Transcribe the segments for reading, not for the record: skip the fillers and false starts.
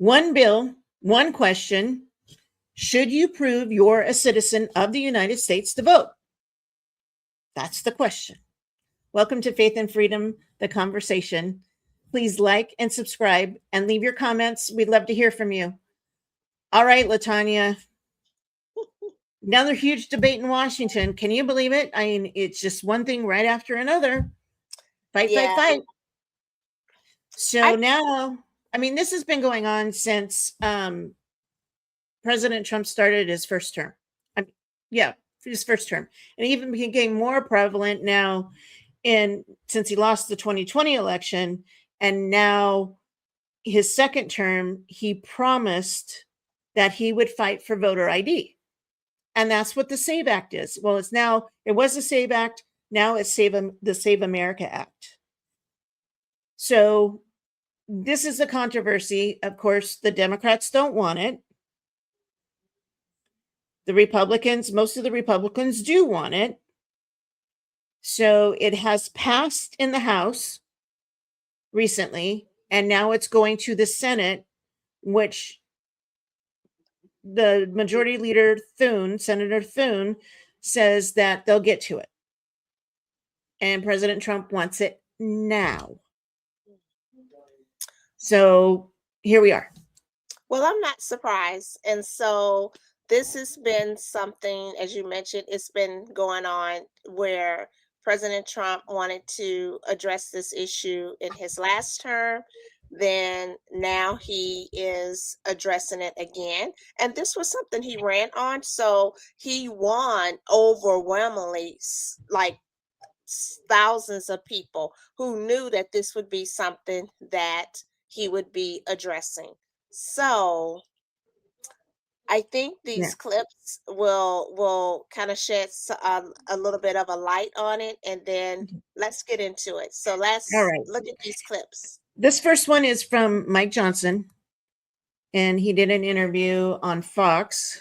One bill, one question. Should you prove you're a citizen of the United States to vote? That's the question. Welcome to Faith and Freedom, the conversation. Please like and subscribe and leave your comments. We'd love to hear from you. All right, LaTanya. Another huge debate in Washington. Can you believe it? I mean, it's just one thing right after another. Fight. So now, I mean, this has been going on since President Trump started his first term. His first term. And it even became more prevalent now since he lost the 2020 election. And now his second term, he promised that he would fight for voter ID. And that's what the SAVE Act is. Well, it was the SAVE Act. Now it's the Save America Act. So this is the controversy. Of course, the Democrats don't want it. Most of the Republicans do want it. So it has passed in the House recently, and now it's going to the Senate, which the Majority Leader Senator Thune, says that they'll get to it. And President Trump wants it now. So here we are. Well, I'm not surprised. And so this has been something, as you mentioned, it's been going on where President Trump wanted to address this issue in his last term. Then now he is addressing it again. And this was something he ran on. So he won overwhelmingly, like thousands of people who knew that this would be something that he would be addressing. So I think these clips will kind of shed a little bit of a light on it, and then let's get into it. So let's look at these clips. This first one is from Mike Johnson, and he did an interview on Fox.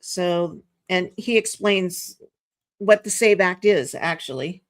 So, and he explains what the SAVE Act is, actually.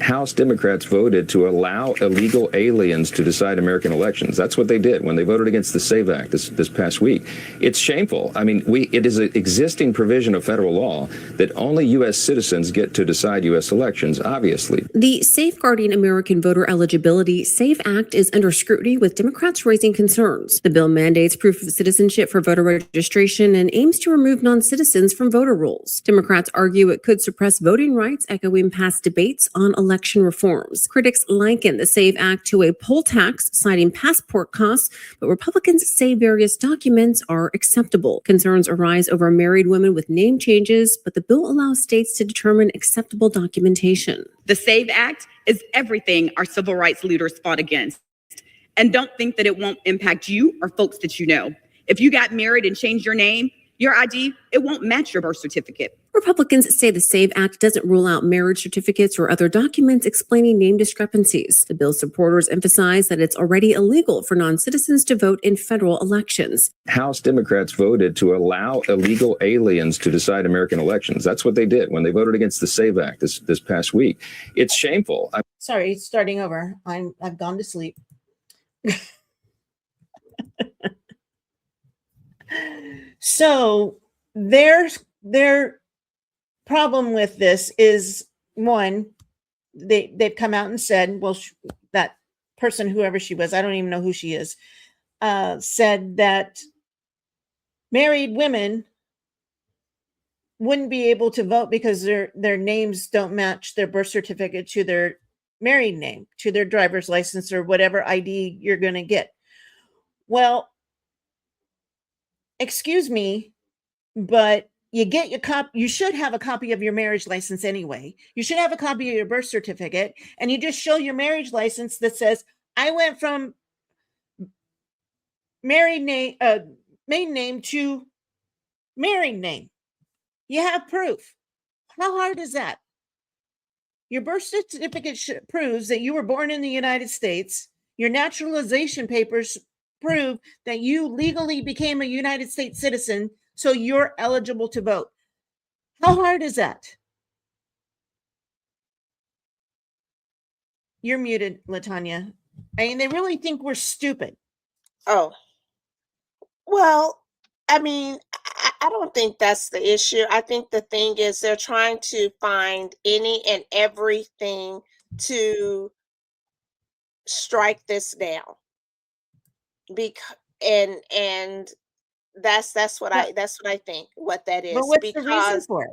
House Democrats voted to allow illegal aliens to decide American elections. That's what they did when they voted against the SAVE Act this past week. It's shameful. I mean, it is an existing provision of federal law that only U.S. citizens get to decide U.S. elections, obviously. The Safeguarding American Voter Eligibility SAVE Act is under scrutiny, with Democrats raising concerns. The bill mandates proof of citizenship for voter registration and aims to remove non-citizens from voter rolls. Democrats argue it could suppress voting rights, echoing past debates on election reforms. Critics liken the SAVE Act to a poll tax, citing passport costs, but Republicans say various documents are acceptable. Concerns arise over married women with name changes, but the bill allows states to determine acceptable documentation. The SAVE Act is everything our civil rights leaders fought against. And don't think that it won't impact you or folks that you know. If you got married and changed your name, your ID, it won't match your birth certificate. Republicans say the SAVE Act doesn't rule out marriage certificates or other documents explaining name discrepancies. The bill's supporters emphasize that it's already illegal for non-citizens to vote in federal elections. House Democrats voted to allow illegal aliens to decide American elections. That's what they did when they voted against the SAVE Act this past week. It's shameful. Sorry, starting over. I've gone to sleep. So their problem with this is, one, they've come out and said, well, that person, whoever she was, I don't even know who she is, said that married women wouldn't be able to vote because their names don't match their birth certificate to their married name, to their driver's license or whatever ID you're going to get. Well, excuse me, but you should have a copy of your marriage license anyway. You should have a copy of your birth certificate, and you just show your marriage license that says, I went from maiden name to married name. You have proof. How hard is that? Your birth certificate proves that you were born in the United States. Your naturalization papers prove that you legally became a United States citizen, so you're eligible to vote. How hard is that? You're muted, LaTanya. I mean, they really think we're stupid. Oh, well, I mean, I don't think that's the issue. I think the thing is they're trying to find any and everything to strike this down. Because and that's what But, I think what that but is, what's the reason because for it?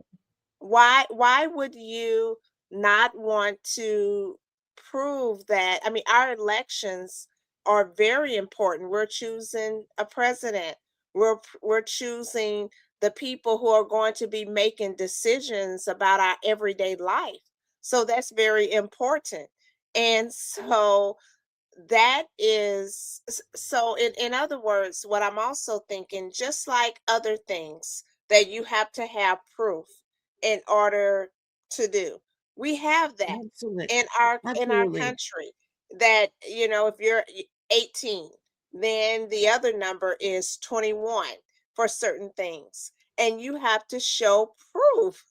why would you not want to prove that? I mean, our elections are very important. We're choosing a president. We're choosing the people who are going to be making decisions about our everyday life. So that's very important. And so that is so in other words, what I'm also thinking, just like other things that you have to have proof in order to do, we have that Absolutely. in our Absolutely. country, that if you're 18, then the other number is 21 for certain things, and you have to show proof.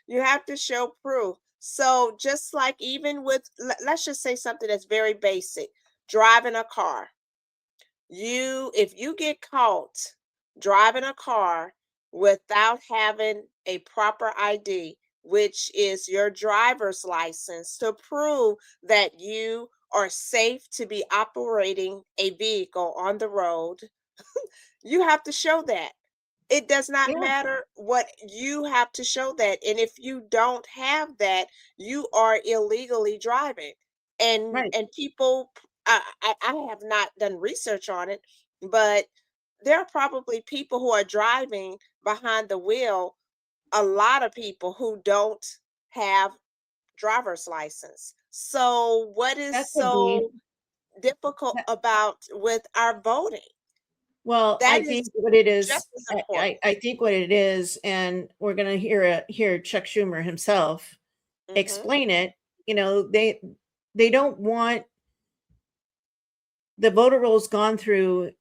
You have to show proof. So just like, even with, let's just say something that's very basic, driving a car. If you get caught driving a car without having a proper ID, which is your driver's license to prove that you are safe to be operating a vehicle on the road, you have to show that. It does not Yeah, matter what, you have to show that. And if you don't have that, you are illegally driving. right. And people, I have not done research on it, but there are probably people who are driving behind the wheel, a lot of people who don't have driver's license. So what is That could be. so difficult that- about with our voting? Well, That I is think what it is, just as important. I think what it is, and we're going to hear Chuck Schumer himself Hmm. explain it. They don't want the voter rolls gone through,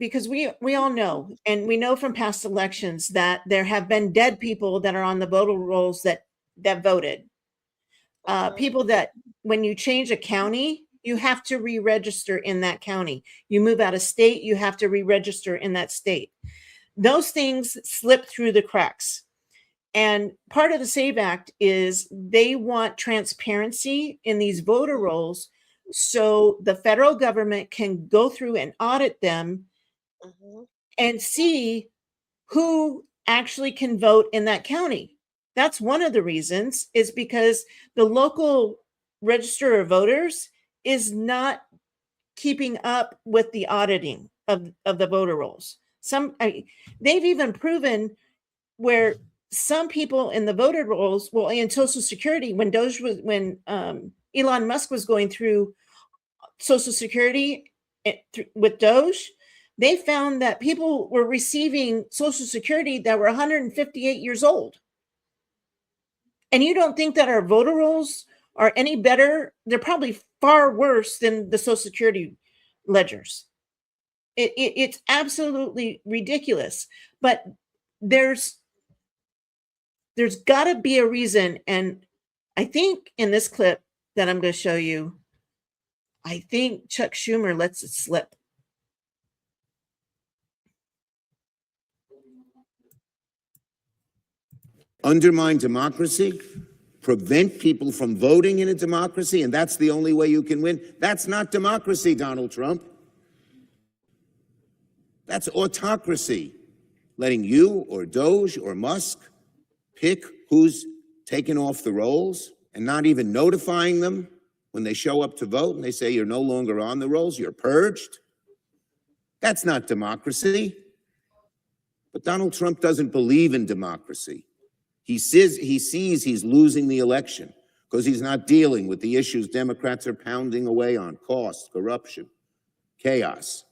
because we all know, and we know from past elections, that there have been dead people that are on the voter rolls that voted. Hmm. People that, when you change a county, you have to re-register in that county. You move out of state, you have to re-register in that state. Those things slip through the cracks. And part of the SAVE Act is they want transparency in these voter rolls, so the federal government can go through and audit them Hmm. and see who actually can vote in that county. That's one of the reasons, is because the local register of voters is not keeping up with the auditing of the voter rolls. They've even proven where some people in the voter rolls, well, in Social Security, when Elon Musk was going through Social Security with Doge, they found that people were receiving Social Security that were 158 years old. And you don't think that our voter rolls are any better? They're probably far worse than the Social Security ledgers. It's absolutely ridiculous. But there's got to be a reason. And I think in this clip that I'm going to show you, I think Chuck Schumer lets it slip. Undermine democracy, prevent people from voting in a democracy, and that's the only way you can win. That's not democracy, Donald Trump. That's autocracy. Letting you or Doge or Musk pick who's taken off the rolls and not even notifying them when they show up to vote and they say you're no longer on the rolls, you're purged. That's not democracy. But Donald Trump doesn't believe in democracy. He sees he's losing the election because he's not dealing with the issues Democrats are pounding away on: cost, corruption, chaos.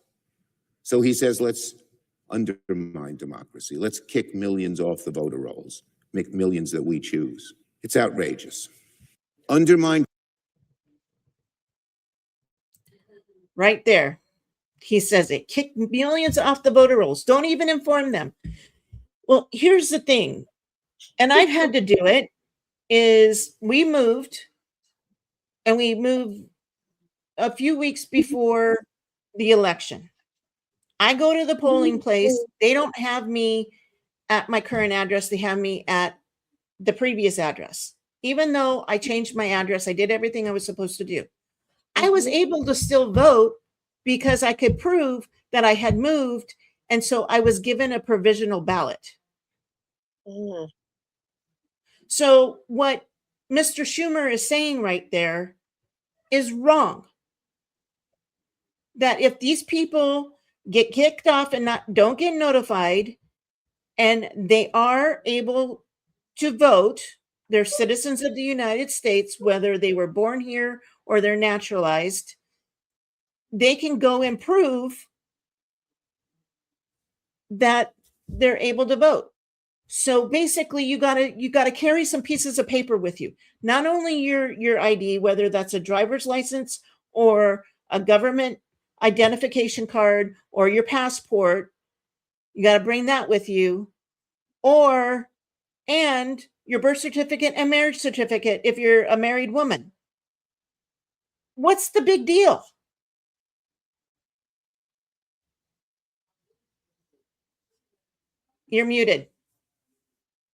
So he says, let's undermine democracy. Let's kick millions off the voter rolls, make millions that we choose. It's outrageous. Undermine. Right there. He says it. Kick millions off the voter rolls. Don't even inform them. Well, here's the thing, and I've had to do it, is we moved a few weeks before the election. I go to the polling place. They don't have me at my current address. They have me at the previous address. Even though I changed my address, I did everything I was supposed to do. I was able to still vote because I could prove that I had moved. And so I was given a provisional ballot. Mm. So what Mr. Schumer is saying right there is wrong. That if these people get kicked off and don't get notified, and they are able to vote, they're citizens of the United States, whether they were born here or they're naturalized, they can go and prove that they're able to vote. So basically you gotta carry some pieces of paper with you. Not only your ID, whether that's a driver's license or a government identification card or your passport, you got to bring that with you, and your birth certificate and marriage certificate if you're a married woman. What's the big deal? You're muted.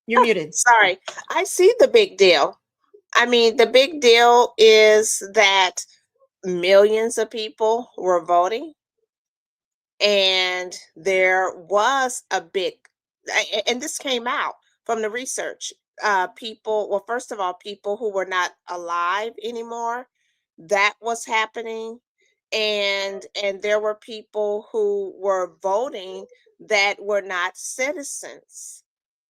You're muted. Sorry, I see the big deal. I mean, the big deal is that millions of people were voting, and there was a big, and this came out from the research. People, well, first of all, people who were not alive anymore, that was happening, and there were people who were voting that were not citizens.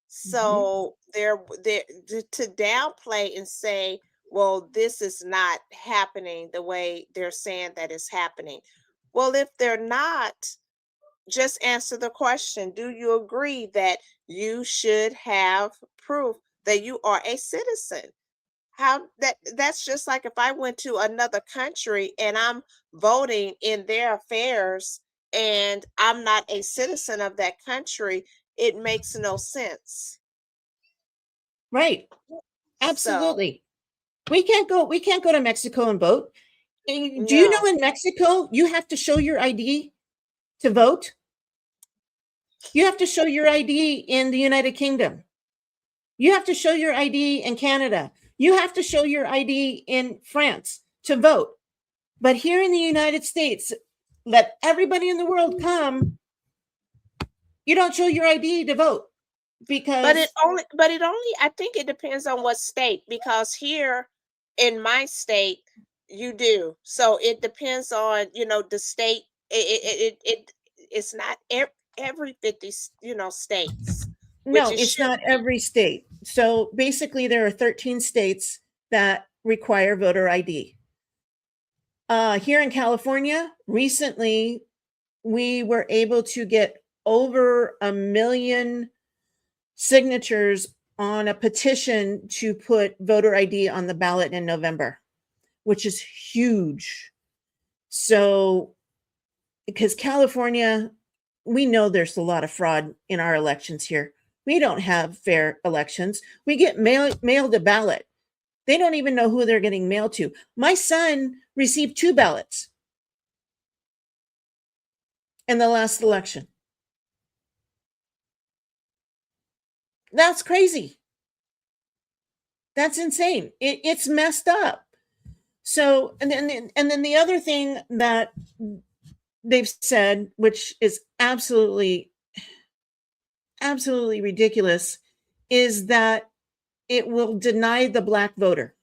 So to downplay and say, well, this is not happening the way they're saying that it's happening. Well, if they're not, just answer the question. Do you agree that you should have proof that you are a citizen? That's just like if I went to another country and I'm voting in their affairs and I'm not a citizen of that country, it makes no sense. Right. So, Absolutely. We can't go to Mexico and vote. Do you know no. in Mexico you have to show your ID to vote? You have to show your ID in the United Kingdom. You have to show your ID in Canada. You have to show your ID in France to vote. But here in the United States, let everybody in the world come. You don't show your ID to vote because But it only, I think it depends on what state, because here in my state you do. So it depends on, the state. It's not every 50, states, which no, it it's should not be. every state. So basically, there are 13 states that require voter ID. Here in California, recently, we were able to get over 1 million signatures on a petition to put voter ID on the ballot in November, which is huge. So, because California, we know there's a lot of fraud in our elections here. We don't have fair elections. We get mailed a ballot. They don't even know who they're getting mailed to. My son received 2 ballots in the last election. That's crazy. That's insane. It's messed up. So, and then the other thing that they've said, which is absolutely ridiculous, is that it will deny the Black voter.